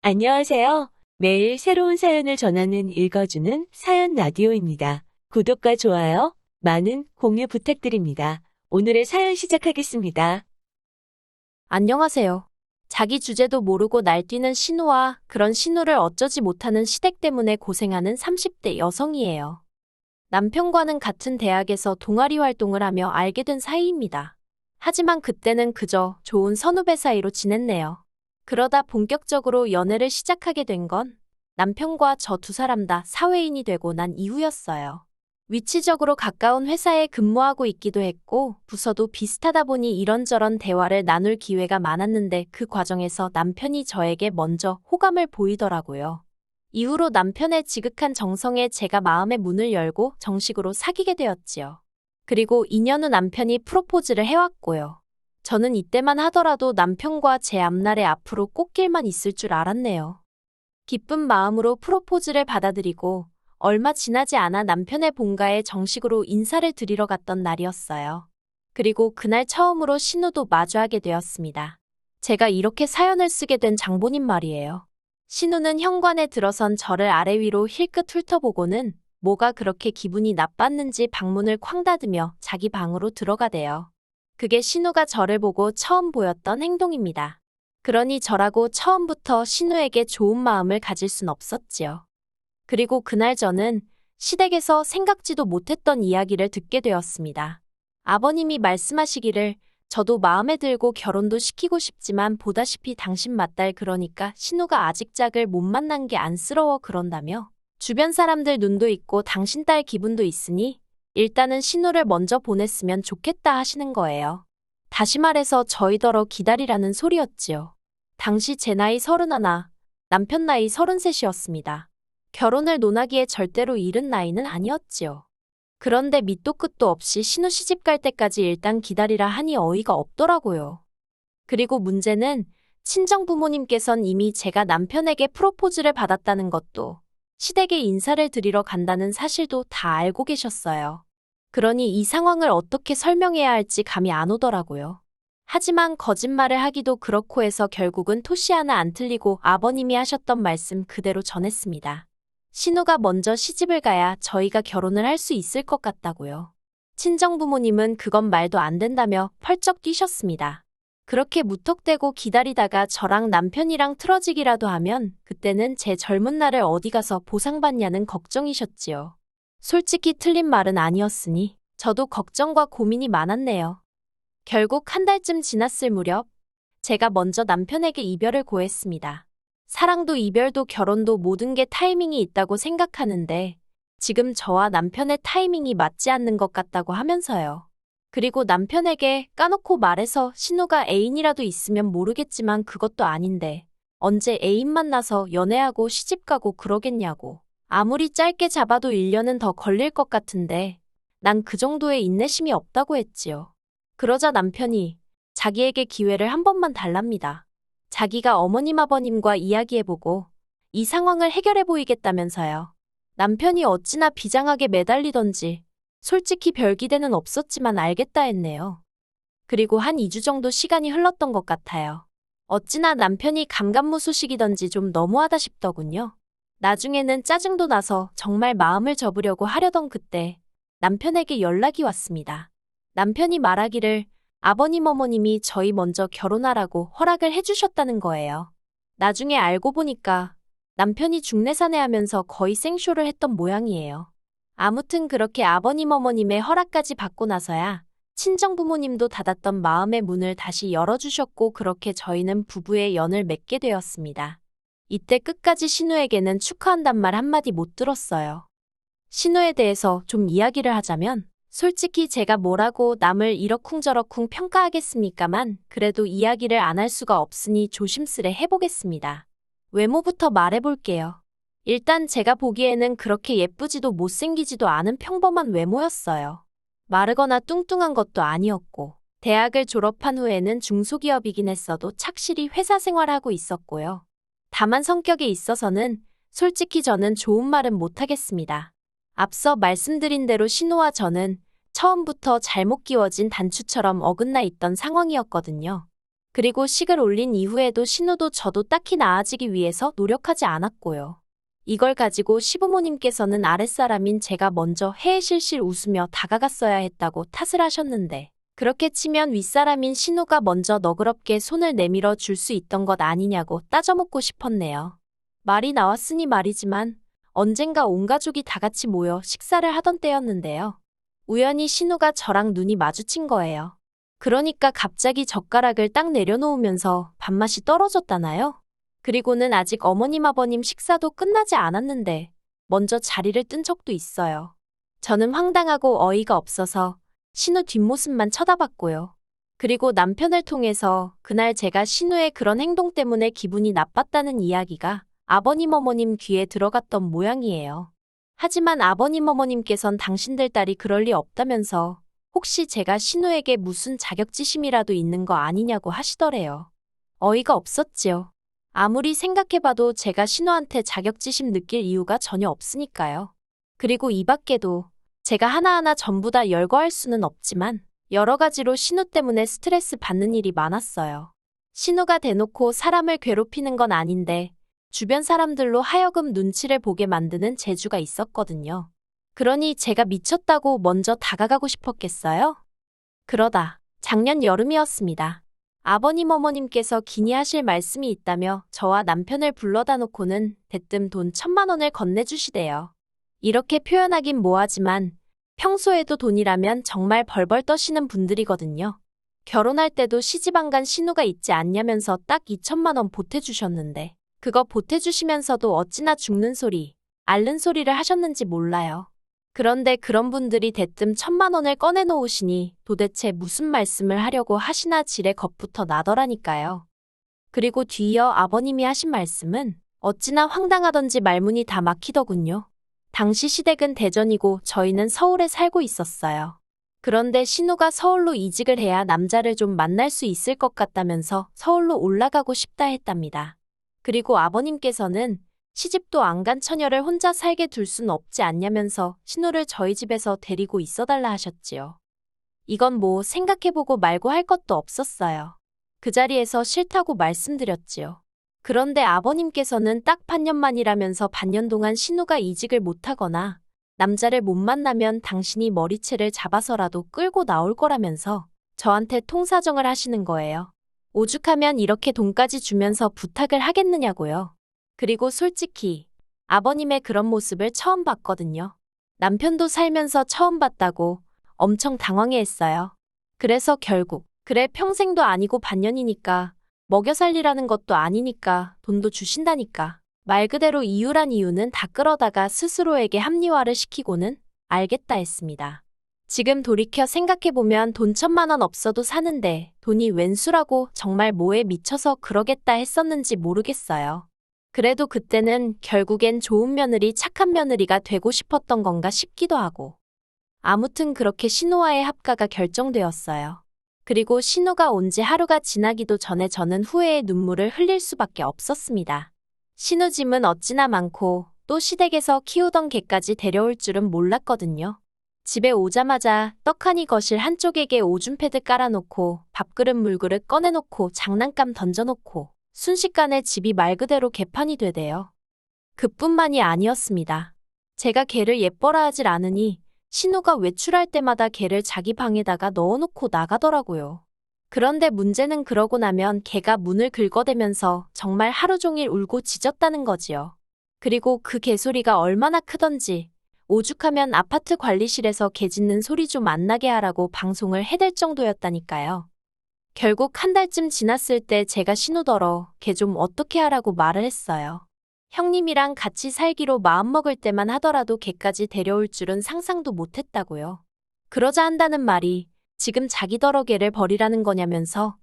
안녕하세요. 매일 새로운 사연을 전하는 읽어주는 사연 라디오입니다. 구독과 좋아요, 많은 공유 부탁드립니다. 오늘의 사연 시작하겠습니다. 안녕하세요. 자기 주제도 모르고 날뛰는 신우와 그런 신우를 어쩌지 못하는 시댁 때문에 고생하는 30대 여성이에요. 남편과는 같은 대학에서 동아리 활동을 하며 알게 된 사이입니다. 하지만 그때는 그저 좋은 선후배 사이로 지냈네요. 그러다 본격적으로 연애를 시작하게 된 건 남편과 저 두 사람 다 사회인이 되고 난 이후였어요. 위치적으로 가까운 회사에 근무하고 있기도 했고 부서도 비슷하다 보니 이런저런 대화를 나눌 기회가 많았는데 그 과정에서 남편이 저에게 먼저 호감을 보이더라고요. 이후로 남편의 지극한 정성에 제가 마음의 문을 열고 정식으로 사귀게 되었지요. 그리고 2년 후 남편이 프로포즈를 해왔고요. 저는 이때만 하더라도 남편과 제 앞날에 앞으로 꽃길만 있을 줄 알았네요. 기쁜 마음으로 프로포즈를 받아들이고 얼마 지나지 않아 남편의 본가에 정식으로 인사를 드리러 갔던 날이었어요. 그리고 그날 처음으로 신우도 마주하게 되었습니다. 제가 이렇게 사연을 쓰게 된 장본인 말이에요. 신우는 현관에 들어선 저를 아래 위로 힐끗 훑어보고는 뭐가 그렇게 기분이 나빴는지 방문을 쾅 닫으며 자기 방으로 들어가대요. 그게 신우가 저를 보고 처음 보였던 행동입니다. 그러니 저라고 처음부터 신우에게 좋은 마음을 가질 순 없었지요. 그리고 그날 저는 시댁에서 생각지도 못했던 이야기를 듣게 되었습니다. 아버님이 말씀하시기를 저도 마음에 들고 결혼도 시키고 싶지만 보다시피 당신 맏딸 그러니까 신우가 아직 짝을 못 만난 게 안쓰러워 그런다며 주변 사람들 눈도 있고 당신 딸 기분도 있으니 일단은 신우를 먼저 보냈으면 좋겠다 하시는 거예요. 다시 말해서 저희더러 기다리라는 소리였지요. 당시 제 나이 31, 남편 나이 33이었습니다. 결혼을 논하기에 절대로 이른 나이는 아니었지요. 그런데 밑도 끝도 없이 신우 시집 갈 때까지 일단 기다리라 하니 어이가 없더라고요. 그리고 문제는 친정 부모님께선 이미 제가 남편에게 프로포즈를 받았다는 것도 시댁에 인사를 드리러 간다는 사실도 다 알고 계셨어요. 그러니 이 상황을 어떻게 설명해야 할지 감이 안 오더라고요. 하지만 거짓말을 하기도 그렇고 해서 결국은 토시 하나 안 틀리고 아버님이 하셨던 말씀 그대로 전했습니다. 신우가 먼저 시집을 가야 저희가 결혼을 할 수 있을 것 같다고요. 친정 부모님은 그건 말도 안 된다며 펄쩍 뛰셨습니다. 그렇게 무턱대고 기다리다가 저랑 남편이랑 틀어지기라도 하면 그때는 제 젊은 날을 어디 가서 보상받냐는 걱정이셨지요. 솔직히 틀린 말은 아니었으니 저도 걱정과 고민이 많았네요. 결국 한 달쯤 지났을 무렵 제가 먼저 남편에게 이별을 고했습니다. 사랑도 이별도 결혼도 모든 게 타이밍이 있다고 생각하는데 지금 저와 남편의 타이밍이 맞지 않는 것 같다고 하면서요. 그리고 남편에게 까놓고 말해서 신우가 애인이라도 있으면 모르겠지만 그것도 아닌데 언제 애인 만나서 연애하고 시집가고 그러겠냐고. 아무리 짧게 잡아도 1년은 더 걸릴 것 같은데 난 그 정도의 인내심이 없다고 했지요. 그러자 남편이 자기에게 기회를 한 번만 달랍니다. 자기가 어머님 아버님과 이야기해보고 이 상황을 해결해 보이겠다면서요. 남편이 어찌나 비장하게 매달리던지 솔직히 별 기대는 없었지만 알겠다 했네요. 그리고 한 2주 정도 시간이 흘렀던 것 같아요. 어찌나 남편이 감감무소식이던지 좀 너무하다 싶더군요. 나중에는 짜증도 나서 정말 마음을 접으려고 하려던 그때 남편에게 연락이 왔습니다. 남편이 말하기를 아버님 어머님이 저희 먼저 결혼하라고 허락을 해주셨다는 거예요. 나중에 알고 보니까 남편이 중내사내하면서 거의 생쇼를 했던 모양이에요. 아무튼 그렇게 아버님 어머님의 허락까지 받고 나서야 친정 부모님도 닫았던 마음의 문을 다시 열어주셨고 그렇게 저희는 부부의 연을 맺게 되었습니다. 이때 끝까지 신우에게는 축하한단 말 한마디 못 들었어요. 신우에 대해서 좀 이야기를 하자면 솔직히 제가 뭐라고 남을 이러쿵저러쿵 평가하겠습니까만 그래도 이야기를 안 할 수가 없으니 조심스레 해보겠습니다. 외모부터 말해볼게요. 일단 제가 보기에는 그렇게 예쁘지도 못생기지도 않은 평범한 외모였어요. 마르거나 뚱뚱한 것도 아니었고 대학을 졸업한 후에는 중소기업이긴 했어도 착실히 회사 생활하고 있었고요. 다만 성격에 있어서는 솔직히 저는 좋은 말은 못하겠습니다. 앞서 말씀드린 대로 신우와 저는 처음부터 잘못 끼워진 단추처럼 어긋나 있던 상황이었거든요. 그리고 식을 올린 이후에도 신우도 저도 딱히 나아지기 위해서 노력하지 않았고요. 이걸 가지고 시부모님께서는 아랫사람인 제가 먼저 해해실실 웃으며 다가갔어야 했다고 탓을 하셨는데, 그렇게 치면 윗사람인 신우가 먼저 너그럽게 손을 내밀어 줄 수 있던 것 아니냐고 따져묻고 싶었네요. 말이 나왔으니 말이지만 언젠가 온 가족이 다 같이 모여 식사를 하던 때였는데요. 우연히 신우가 저랑 눈이 마주친 거예요. 그러니까 갑자기 젓가락을 딱 내려놓으면서 밥맛이 떨어졌다나요? 그리고는 아직 어머님 아버님 식사도 끝나지 않았는데 먼저 자리를 뜬 적도 있어요. 저는 황당하고 어이가 없어서 신우 뒷모습만 쳐다봤고요. 그리고 남편을 통해서 그날 제가 신우의 그런 행동 때문에 기분이 나빴다는 이야기가 아버님 어머님 귀에 들어갔던 모양이에요. 하지만 아버님 어머님께선 당신들 딸이 그럴 리 없다면서 혹시 제가 신우에게 무슨 자격지심이라도 있는 거 아니냐고 하시더래요. 어이가 없었지요. 아무리 생각해봐도 제가 신우한테 자격지심 느낄 이유가 전혀 없으니까요. 그리고 이 밖에도 제가 하나하나 전부 다 열거할 수는 없지만 여러 가지로 신우 때문에 스트레스 받는 일이 많았어요. 신우가 대놓고 사람을 괴롭히는 건 아닌데 주변 사람들로 하여금 눈치를 보게 만드는 재주가 있었거든요. 그러니 제가 미쳤다고 먼저 다가가고 싶었겠어요? 그러다 작년 여름이었습니다. 아버님 어머님께서 기니하실 말씀이 있다며 저와 남편을 불러다 놓고는 대뜸 돈 1,000만 원을 건네주시대요. 이렇게 표현하긴 뭐하지만 평소에도 돈이라면 정말 벌벌 떠시는 분들이거든요. 결혼할 때도 시집안간 신우가 있지 않냐면서 딱 2,000만 원 보태주셨는데 그거 보태주시면서도 어찌나 죽는 소리, 앓는 소리를 하셨는지 몰라요. 그런데 그런 분들이 대뜸 1,000만 원을 꺼내놓으시니 도대체 무슨 말씀을 하려고 하시나 지레 겁부터 나더라니까요. 그리고 뒤이어 아버님이 하신 말씀은 어찌나 황당하던지 말문이 다 막히더군요. 당시 시댁은 대전이고 저희는 서울에 살고 있었어요. 그런데 신우가 서울로 이직을 해야 남자를 좀 만날 수 있을 것 같다면서 서울로 올라가고 싶다 했답니다. 그리고 아버님께서는 시집도 안 간 처녀를 혼자 살게 둘 순 없지 않냐면서 신우를 저희 집에서 데리고 있어달라 하셨지요. 이건 뭐 생각해보고 말고 할 것도 없었어요. 그 자리에서 싫다고 말씀드렸지요. 그런데 아버님께서는 딱 반년만이라면서 반년 동안 신우가 이직을 못하거나 남자를 못 만나면 당신이 머리채를 잡아서라도 끌고 나올 거라면서 저한테 통사정을 하시는 거예요. 오죽하면 이렇게 돈까지 주면서 부탁을 하겠느냐고요. 그리고 솔직히 아버님의 그런 모습을 처음 봤거든요. 남편도 살면서 처음 봤다고 엄청 당황해했어요. 그래서 결국 그래 평생도 아니고 반년이니까 먹여 살리라는 것도 아니니까 돈도 주신다니까. 말 그대로 이유란 이유는 다 끌어다가 스스로에게 합리화를 시키고는 알겠다 했습니다. 지금 돌이켜 생각해보면 돈 1,000만 원 없어도 사는데 돈이 웬수라고 정말 뭐에 미쳐서 그러겠다 했었는지 모르겠어요. 그래도 그때는 결국엔 좋은 며느리, 착한 며느리가 되고 싶었던 건가 싶기도 하고. 아무튼 그렇게 신우와의 합가가 결정되었어요. 그리고 신우가 온 지 하루가 지나기도 전에 저는 후회의 눈물을 흘릴 수밖에 없었습니다. 신우 짐은 어찌나 많고 또 시댁에서 키우던 개까지 데려올 줄은 몰랐거든요. 집에 오자마자 떡하니 거실 한쪽에게 오줌 패드 깔아놓고 밥그릇 물그릇 꺼내놓고 장난감 던져놓고 순식간에 집이 말 그대로 개판이 되대요. 그뿐만이 아니었습니다. 제가 개를 예뻐라 하질 않으니 신우가 외출할 때마다 개를 자기 방에다가 넣어놓고 나가더라고요. 그런데 문제는 그러고 나면 개가 문을 긁어대면서 정말 하루 종일 울고 짖었다는 거지요. 그리고 그 개소리가 얼마나 크던지 오죽하면 아파트 관리실에서 개 짖는 소리 좀 안 나게 하라고 방송을 해댈 정도였다니까요. 결국 한 달쯤 지났을 때 제가 신우더러 걔 좀 어떻게 하라고 말을 했어요. 형님이랑 같이 살기로 마음먹을 때만 하더라도 걔까지 데려올 줄은 상상도 못했다고요. 그러자 한다는 말이 지금 자기더러 걔를 버리라는 거냐면서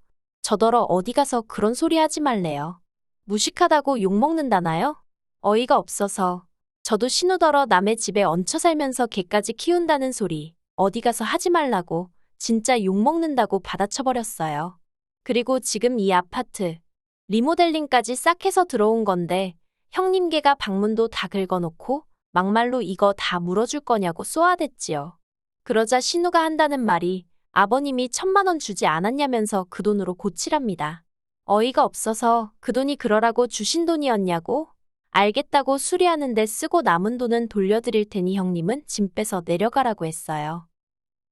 저더러 어디 가서 그런 소리 하지 말래요. 무식하다고 욕먹는다나요? 어이가 없어서 저도 신우더러 남의 집에 얹혀 살면서 걔까지 키운다는 소리 어디 가서 하지 말라고 진짜 욕먹는다고 받아쳐버렸어요. 그리고 지금 이 아파트 리모델링까지 싹 해서 들어온 건데 형님 개가 방문도 다 긁어놓고 막말로 이거 다 물어줄 거냐고 쏘아댔지요. 그러자 신우가 한다는 말이 아버님이 1,000만 원 주지 않았냐면서 그 돈으로 고치랍니다. 어이가 없어서 그 돈이 그러라고 주신 돈이었냐고? 알겠다고 수리하는데 쓰고 남은 돈은 돌려드릴 테니 형님은 짐 빼서 내려가라고 했어요.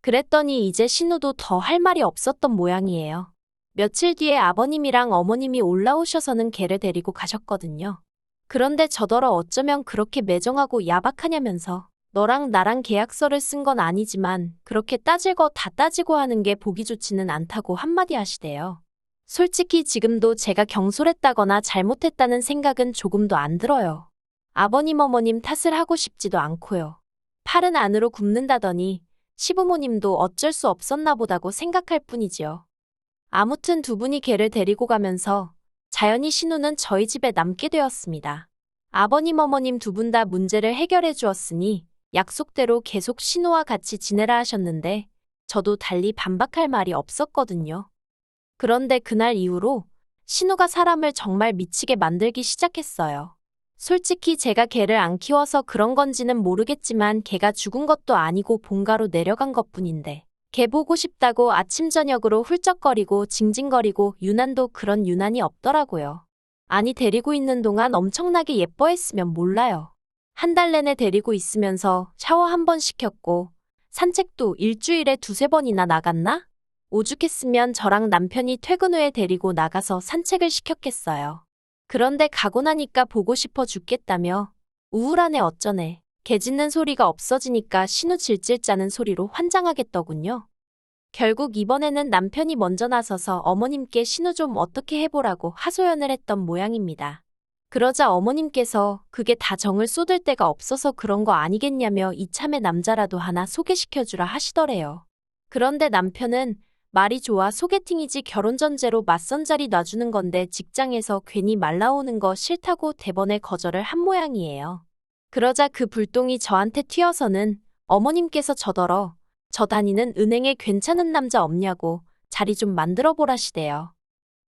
그랬더니 이제 신우도 더 할 말이 없었던 모양이에요. 며칠 뒤에 아버님이랑 어머님이 올라오셔서는 걔를 데리고 가셨거든요. 그런데 저더러 어쩌면 그렇게 매정하고 야박하냐면서 너랑 나랑 계약서를 쓴 건 아니지만 그렇게 따질 거 다 따지고 하는 게 보기 좋지는 않다고 한마디 하시대요. 솔직히 지금도 제가 경솔했다거나 잘못했다는 생각은 조금도 안 들어요. 아버님 어머님 탓을 하고 싶지도 않고요. 팔은 안으로 굽는다더니 시부모님도 어쩔 수 없었나 보다고 생각할 뿐이지요. 아무튼 두 분이 걔를 데리고 가면서 자연히 신우는 저희 집에 남게 되었습니다. 아버님 어머님 두 분 다 문제를 해결해 주었으니 약속대로 계속 신우와 같이 지내라 하셨는데 저도 달리 반박할 말이 없었거든요. 그런데 그날 이후로 신우가 사람을 정말 미치게 만들기 시작했어요. 솔직히 제가 걔를 안 키워서 그런 건지는 모르겠지만 걔가 죽은 것도 아니고 본가로 내려간 것뿐인데 걔 보고 싶다고 아침 저녁으로 훌쩍거리고 징징거리고 유난도 그런 유난이 없더라고요. 아니 데리고 있는 동안 엄청나게 예뻐했으면 몰라요. 한 달 내내 데리고 있으면서 샤워 한 번 시켰고 산책도 일주일에 2~3번이나 나갔나? 오죽했으면 저랑 남편이 퇴근 후에 데리고 나가서 산책을 시켰겠어요. 그런데 가고 나니까 보고 싶어 죽겠다며 우울하네 어쩌네. 개 짖는 소리가 없어지니까 신우 질질 짜는 소리로 환장하겠더군요. 결국 이번에는 남편이 먼저 나서서 어머님께 신우 좀 어떻게 해보라고 하소연을 했던 모양입니다. 그러자 어머님께서 그게 다 정을 쏟을 데가 없어서 그런 거 아니겠냐며 이참에 남자라도 하나 소개시켜주라 하시더래요. 그런데 남편은 말이 좋아 소개팅이지 결혼 전제로 맞선 자리 놔주는 건데 직장에서 괜히 말 나오는 거 싫다고 대번에 거절을 한 모양이에요. 그러자 그 불똥이 저한테 튀어서는 어머님께서 저더러 저 다니는 은행에 괜찮은 남자 없냐고 자리 좀 만들어 보라시대요.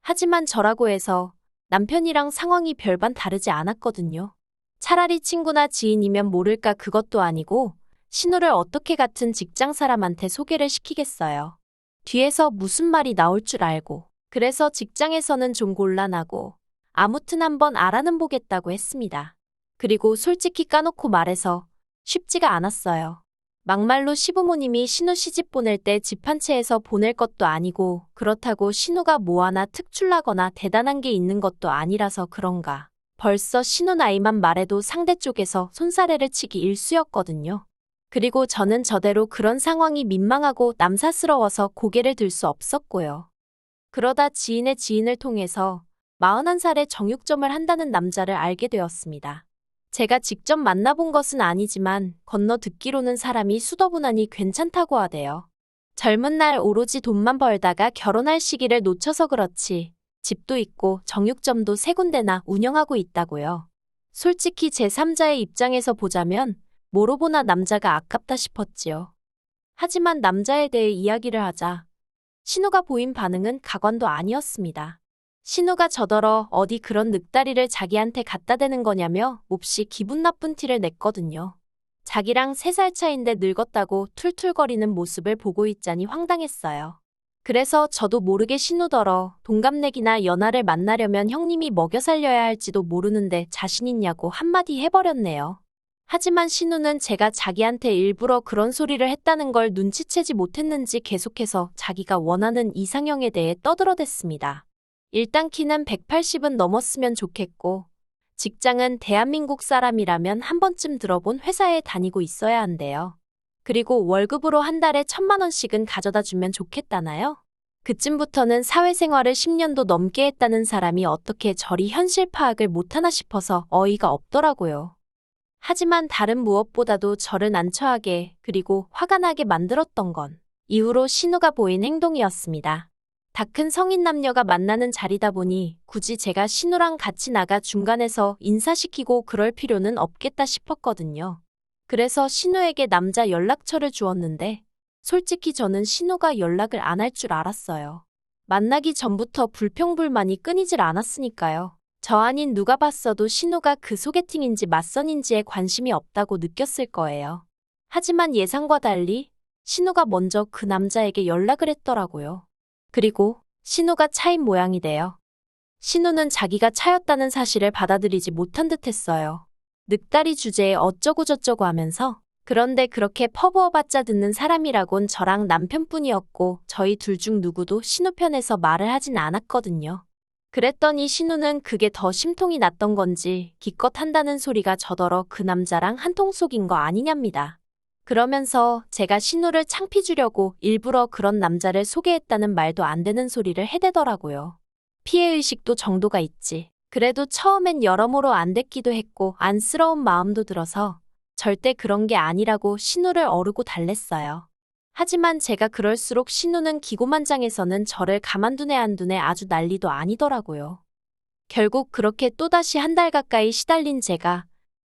하지만 저라고 해서 남편이랑 상황이 별반 다르지 않았거든요. 차라리 친구나 지인이면 모를까 그것도 아니고 신우를 어떻게 같은 직장 사람한테 소개를 시키겠어요. 뒤에서 무슨 말이 나올 줄 알고. 그래서 직장에서는 좀 곤란하고 아무튼 한번 알아는 보겠다고 했습니다. 그리고 솔직히 까놓고 말해서 쉽지가 않았어요. 막말로 시부모님이 신우 시집 보낼 때 집 한 채에서 보낼 것도 아니고 그렇다고 신우가 뭐 하나 특출나거나 대단한 게 있는 것도 아니라서 그런가. 벌써 신우 나이만 말해도 상대 쪽에서 손사래를 치기 일쑤였거든요. 그리고 저는 저대로 그런 상황이 민망하고 남사스러워서 고개를 들 수 없었고요. 그러다 지인의 지인을 통해서 41살에 정육점을 한다는 남자를 알게 되었습니다. 제가 직접 만나본 것은 아니지만 건너 듣기로는 사람이 수더분하니 괜찮다고 하대요. 젊은 날 오로지 돈만 벌다가 결혼할 시기를 놓쳐서 그렇지 집도 있고 정육점도 3군데나 운영하고 있다고요. 솔직히 제3자의 입장에서 보자면 뭐로 보나 남자가 아깝다 싶었지요. 하지만 남자에 대해 이야기를 하자 신우가 보인 반응은 가관도 아니었습니다. 신우가 저더러 어디 그런 늑다리를 자기한테 갖다 대는 거냐며 몹시 기분 나쁜 티를 냈거든요. 자기랑 3살 차인데 늙었다고 툴툴거리는 모습을 보고 있자니 황당했어요. 그래서 저도 모르게 신우더러 동갑내기나 연하를 만나려면 형님이 먹여 살려야 할지도 모르는데 자신 있냐고 한마디 해버렸네요. 하지만 신우는 제가 자기한테 일부러 그런 소리를 했다는 걸 눈치채지 못했는지 계속해서 자기가 원하는 이상형에 대해 떠들어댔습니다. 일단 키는 180은 넘었으면 좋겠고 직장은 대한민국 사람이라면 한 번쯤 들어본 회사에 다니고 있어야 한대요. 그리고 월급으로 한 달에 1,000만 원씩은 가져다 주면 좋겠다나요? 그쯤부터는 사회생활을 10년도 넘게 했다는 사람이 어떻게 저리 현실 파악을 못하나 싶어서 어이가 없더라고요. 하지만 다른 무엇보다도 저를 난처하게 그리고 화가 나게 만들었던 건 이후로 신우가 보인 행동이었습니다. 다 큰 성인 남녀가 만나는 자리다 보니 굳이 제가 신우랑 같이 나가 중간에서 인사시키고 그럴 필요는 없겠다 싶었거든요. 그래서 신우에게 남자 연락처를 주었는데 솔직히 저는 신우가 연락을 안 할 줄 알았어요. 만나기 전부터 불평불만이 끊이질 않았으니까요. 저 아닌 누가 봤어도 신우가 그 소개팅인지 맞선인지에 관심이 없다고 느꼈을 거예요. 하지만 예상과 달리 신우가 먼저 그 남자에게 연락을 했더라고요. 그리고 신우가 차인 모양이래요. 신우는 자기가 차였다는 사실을 받아들이지 못한 듯 했어요. 늑다리 주제에 어쩌고저쩌고 하면서 그런데 그렇게 퍼부어봤자 듣는 사람이라곤 저랑 남편뿐이었고 저희 둘 중 누구도 신우 편에서 말을 하진 않았거든요. 그랬더니 신우는 그게 더 심통이 났던 건지 기껏 한다는 소리가 저더러 그 남자랑 한통 속인 거 아니냐입니다. 그러면서 제가 신우를 창피 주려고 일부러 그런 남자를 소개했다는 말도 안 되는 소리를 해대더라고요. 피해의식도 정도가 있지. 그래도 처음엔 여러모로 안 됐기도 했고 안쓰러운 마음도 들어서 절대 그런 게 아니라고 신우를 어르고 달랬어요. 하지만 제가 그럴수록 신우는 기고만장해서는 저를 가만두네 안 두네 아주 난리도 아니더라고요. 결국 그렇게 또다시 한 달 가까이 시달린 제가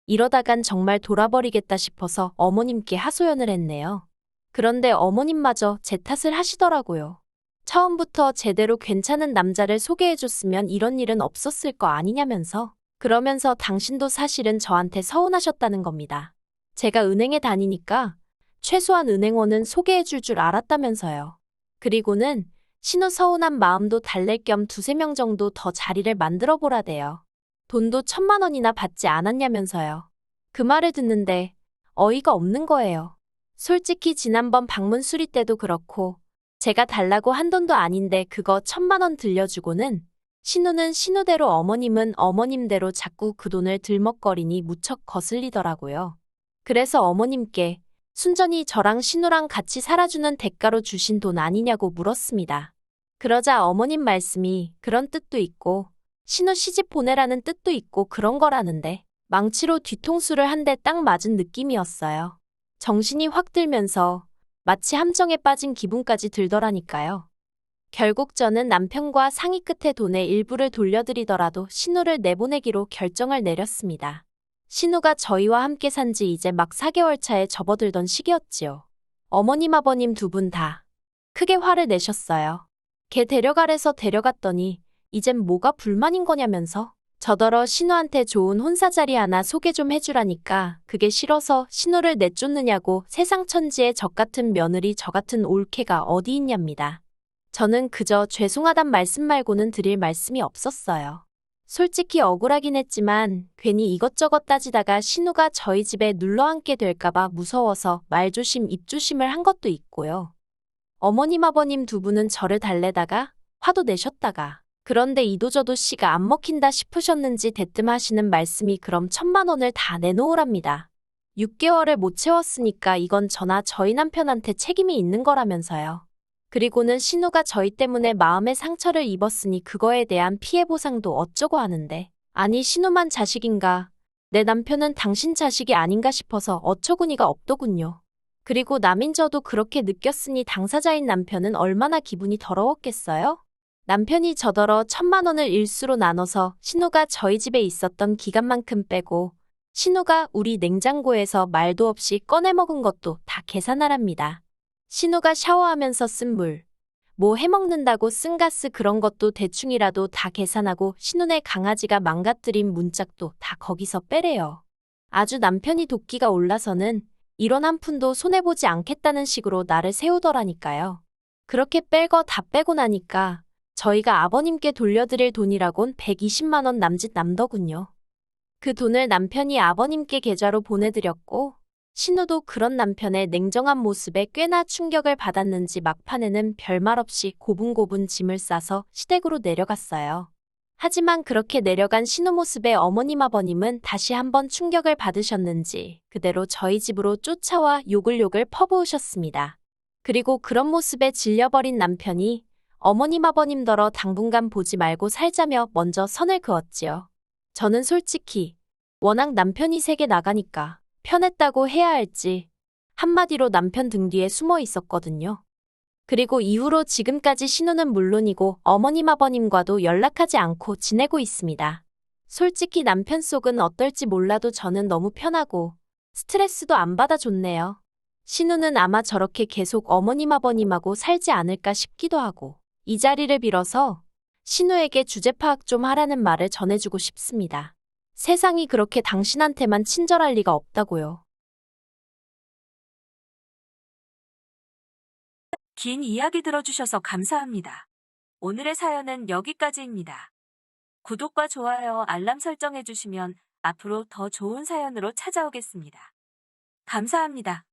이러다간 정말 돌아버리겠다 싶어서 어머님께 하소연을 했네요. 그런데 어머님마저 제 탓을 하시더라고요. 처음부터 제대로 괜찮은 남자를 소개해줬으면 이런 일은 없었을 거 아니냐면서 그러면서 당신도 사실은 저한테 서운하셨다는 겁니다. 제가 은행에 다니니까 최소한 은행원은 소개해줄 줄 알았다면서요. 그리고는 신우 서운한 마음도 달랠 겸 두세 명 정도 더 자리를 만들어 보라대요. 돈도 1,000만 원이나 받지 않았냐면서요. 그 말을 듣는데 어이가 없는 거예요. 솔직히 지난번 방문 수리 때도 그렇고 제가 달라고 한 돈도 아닌데 그거 1,000만 원 들려주고는 신우는 신우대로 어머님은 어머님대로 자꾸 그 돈을 들먹거리니 무척 거슬리더라고요. 그래서 어머님께 순전히 저랑 신우랑 같이 살아주는 대가로 주신 돈 아니냐고 물었습니다. 그러자 어머님 말씀이 그런 뜻도 있고 신우 시집 보내라는 뜻도 있고 그런 거라는데 망치로 뒤통수를 한 대 딱 맞은 느낌이었어요. 정신이 확 들면서 마치 함정에 빠진 기분까지 들더라니까요. 결국 저는 남편과 상의 끝에 돈의 일부를 돌려드리더라도 신우를 내보내기로 결정을 내렸습니다. 신우가 저희와 함께 산 지 이제 막 4개월 차에 접어들던 시기였지요. 어머님 아버님 두 분 다 크게 화를 내셨어요. 걔 데려가래서 데려갔더니 이젠 뭐가 불만인 거냐면서 저더러 신우한테 좋은 혼사 자리 하나 소개 좀 해주라니까 그게 싫어서 신우를 내쫓느냐고 세상 천지에 적 같은 며느리 저 같은 올케가 어디 있냐입니다. 저는 그저 죄송하단 말씀 말고는 드릴 말씀이 없었어요. 솔직히 억울하긴 했지만 괜히 이것저것 따지다가 신우가 저희 집에 눌러앉게 될까봐 무서워서 말조심 입조심을 한 것도 있고요. 어머님 아버님 두 분은 저를 달래다가 화도 내셨다가 그런데 이도저도 씨가 안 먹힌다 싶으셨는지 대뜸 하시는 말씀이 그럼 1,000만 원을 다 내놓으랍니다. 6개월을 못 채웠으니까 이건 저나 저희 남편한테 책임이 있는 거라면서요. 그리고는 신우가 저희 때문에 마음의 상처를 입었으니 그거에 대한 피해 보상도 어쩌고 하는데 아니 신우만 자식인가 내 남편은 당신 자식이 아닌가 싶어서 어처구니가 없더군요. 그리고 남인 저도 그렇게 느꼈으니 당사자인 남편은 얼마나 기분이 더러웠겠어요? 남편이 저더러 1,000만 원을 일수로 나눠서 신우가 저희 집에 있었던 기간만큼 빼고 신우가 우리 냉장고에서 말도 없이 꺼내 먹은 것도 다 계산하랍니다. 신우가 샤워하면서 쓴 물, 뭐 해먹는다고 쓴 가스 그런 것도 대충이라도 다 계산하고 신우네 강아지가 망가뜨린 문짝도 다 거기서 빼래요. 아주 남편이 도끼가 올라서는 이런 한 푼도 손해보지 않겠다는 식으로 나를 세우더라니까요. 그렇게 뺄 거 다 빼고 나니까 저희가 아버님께 돌려드릴 돈이라곤 120만 원 남짓 남더군요. 그 돈을 남편이 아버님께 계좌로 보내드렸고 신우도 그런 남편의 냉정한 모습에 꽤나 충격을 받았는지 막판에는 별말 없이 고분고분 짐을 싸서 시댁으로 내려갔어요. 하지만 그렇게 내려간 신우 모습에 어머님 아버님은 다시 한번 충격을 받으셨는지 그대로 저희 집으로 쫓아와 욕을 퍼부으셨습니다. 그리고 그런 모습에 질려버린 남편이 어머님 아버님더러 당분간 보지 말고 살자며 먼저 선을 그었지요. 저는 솔직히 워낙 남편이 세게 나가니까 편했다고 해야 할지 한마디로 남편 등 뒤에 숨어 있었거든요. 그리고 이후로 지금까지 신우는 물론이고 어머님 아버님과도 연락하지 않고 지내고 있습니다. 솔직히 남편 속은 어떨지 몰라도 저는 너무 편하고 스트레스도 안 받아 좋네요. 신우는 아마 저렇게 계속 어머님 아버님하고 살지 않을까 싶기도 하고 이 자리를 빌어서 신우에게 주제 파악 좀 하라는 말을 전해주고 싶습니다. 세상이 그렇게 당신한테만 친절할 리가 없다고요. 긴 이야기 들어주셔서 감사합니다. 오늘의 사연은 여기까지입니다. 구독과 좋아요, 알람 설정해주시면 앞으로 더 좋은 사연으로 찾아오겠습니다. 감사합니다.